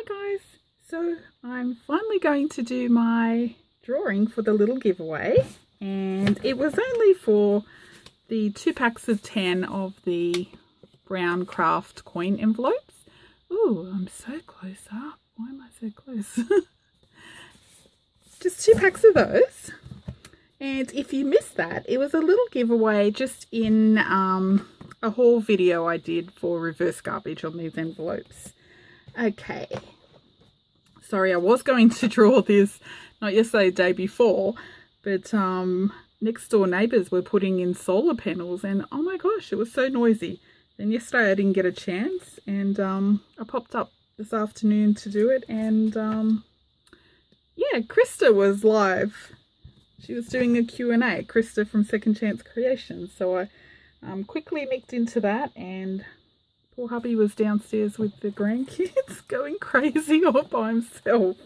Hi guys, so I'm finally going to do my drawing for the little giveaway, and it was only for the 2 packs of 10 of the brown craft coin envelopes. Ooh, I'm so close up. Why am I so close? Just 2 packs of those. And if you missed that, it was a little giveaway just in a haul video I did for reverse garbage on these envelopes. Okay, sorry, I was going to draw this not yesterday, the day before, but next door neighbours were putting in solar panels, and oh my gosh, it was so noisy. Then yesterday I didn't get a chance, and I popped up this afternoon to do it, and yeah, Krista was live. She was doing a Q&A, Krista from Second Chance Creations, so I quickly nicked into that, and poor hubby was downstairs with the grandkids going crazy all by himself.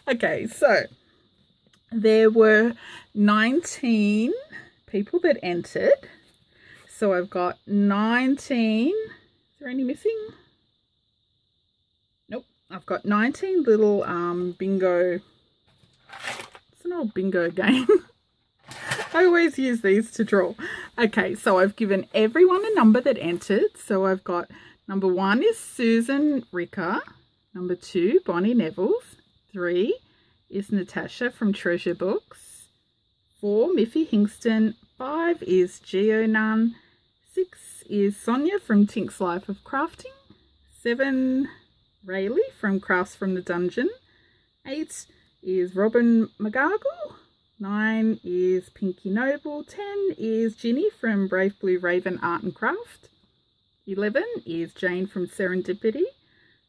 Okay, so there were 19 people that entered. So I've got 19. Is there any missing? Nope. I've got 19 little bingo. It's an old bingo game. I always use these to draw. Okay, so I've given everyone a number that entered. So I've got number 1 is Susan Ricker. Number 2, Bonny Neville's. 3 is Natasha from Treasure Books. 4, Miffy Hingston. 5 is Geo Nunn. 6 is Sonia from Tink's Life of Crafting. 7, Rayleigh from Crafts from the Dungeon. 8 is Robin McGargle. 9 is Pinky Noble. 10 is Ginny from Brave Blue Raven Art and Craft. 11 is Jane from Serendipity.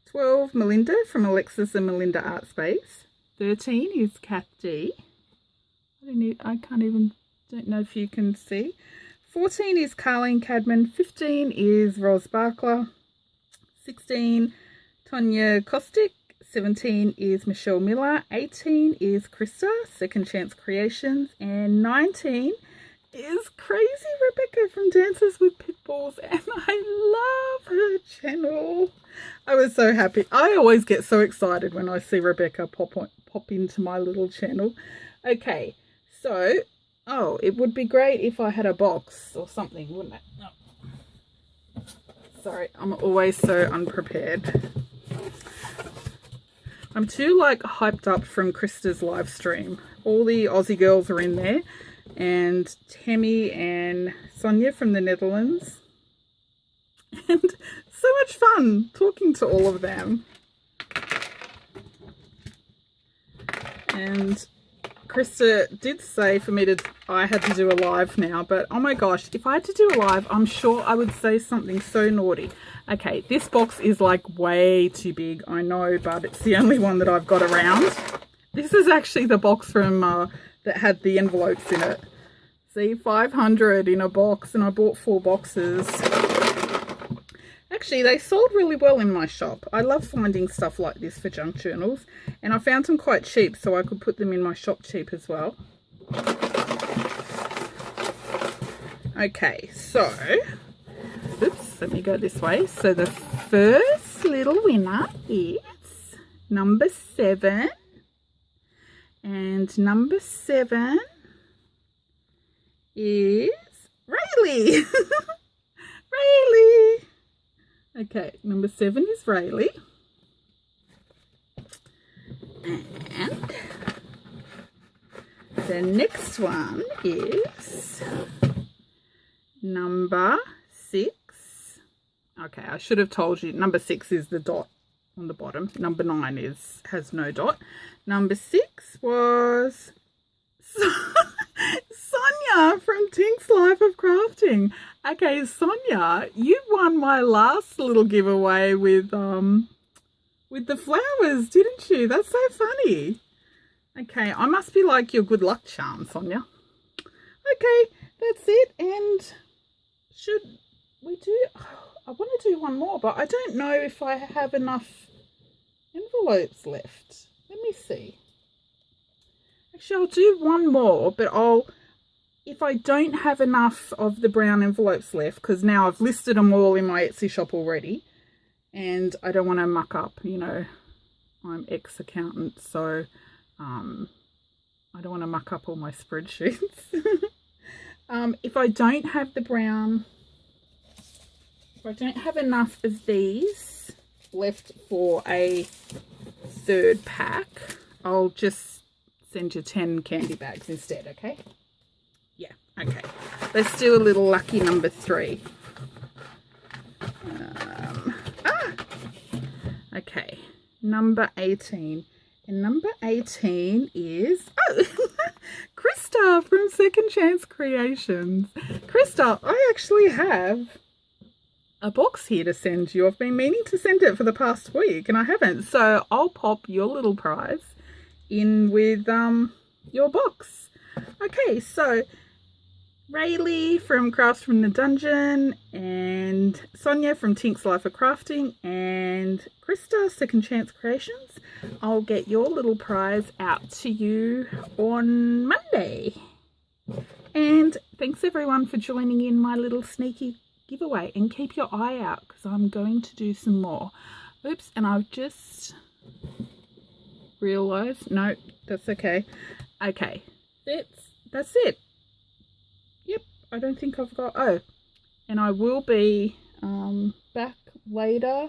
12, Melinda from Alexis and Melinda Art Space. 13 is Kath D. Don't know if you can see. 14 is Carleen Cadman. 15 is Ros Barkler. 16, Tonya Kostick. 17 is Michelle Miller. 18 is Krista, Second Chance Creations. And 19 is Crazy Rebecca from Dances with Pitbulls. And I love her channel. I was so happy. I always get so excited when I see Rebecca pop into my little channel. Okay, so, oh, it would be great if I had a box or something, wouldn't it? No. Sorry, I'm always so unprepared. I'm too hyped up from Krista's live stream. All the Aussie girls are in there, and Tammy and Sonia from the Netherlands. And so much fun talking to all of them. And Krista did say for me I had to do a live now, but oh my gosh, if I had to do a live, I'm sure I would say something so naughty. Okay, this box is way too big, I know, but it's the only one that I've got around. This is actually the box from that had the envelopes in it. See, 500 in a box, and I bought 4 boxes. Actually, they sold really well in my shop. I love finding stuff like this for junk journals, and I found them quite cheap, so I could put them in my shop cheap as well. Okay, so, oops, let me go this way. So the first little winner is number 7, and number 7 is Rayleigh. Rayleigh. Okay, number 7 is Rayleigh. And the next one is number 6. Okay, I should have told you. Number 6 is the dot on the bottom. Number 9 has no dot. Number 6 was Sonia from Tink's Life of Crafting. Okay, Sonia, you won my last little giveaway with the flowers, didn't you? That's so funny. Okay, I must be like your good luck charm, Sonia. Okay, that's it. And should we do... I want to do one more, but I don't know if I have enough envelopes left. Let me see. Actually, I'll do one more, but if I don't have enough of the brown envelopes left, because now I've listed them all in my Etsy shop already, and I don't want to muck up, I'm ex-accountant, so I don't want to muck up all my spreadsheets. If I don't have the brown, if I don't have enough of these left for a third pack, I'll just send you 10 candy bags instead, okay? Yeah, okay. Let's do a little lucky number 3. Okay, number 18. And number 18 is, Krista from Second Chance Creations. Krista, I actually have a box here to send you. I've been meaning to send it for the past week and I haven't. So I'll pop your little prize in with your box. Okay, so Rayleigh from Crafts from the Dungeon, and Sonia from Tink's Life of Crafting, and Krista, Second Chance Creations. I'll get your little prize out to you on Monday. And thanks everyone for joining in my little sneaky giveaway, and keep your eye out because I'm going to do some more. Oops, and I've just realised, no, that's okay. Okay, that's it. Yep, I don't think I've got, and I will be back later.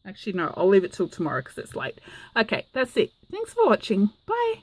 Actually, no, I'll leave it till tomorrow because it's late. Okay, that's it. Thanks for watching. Bye.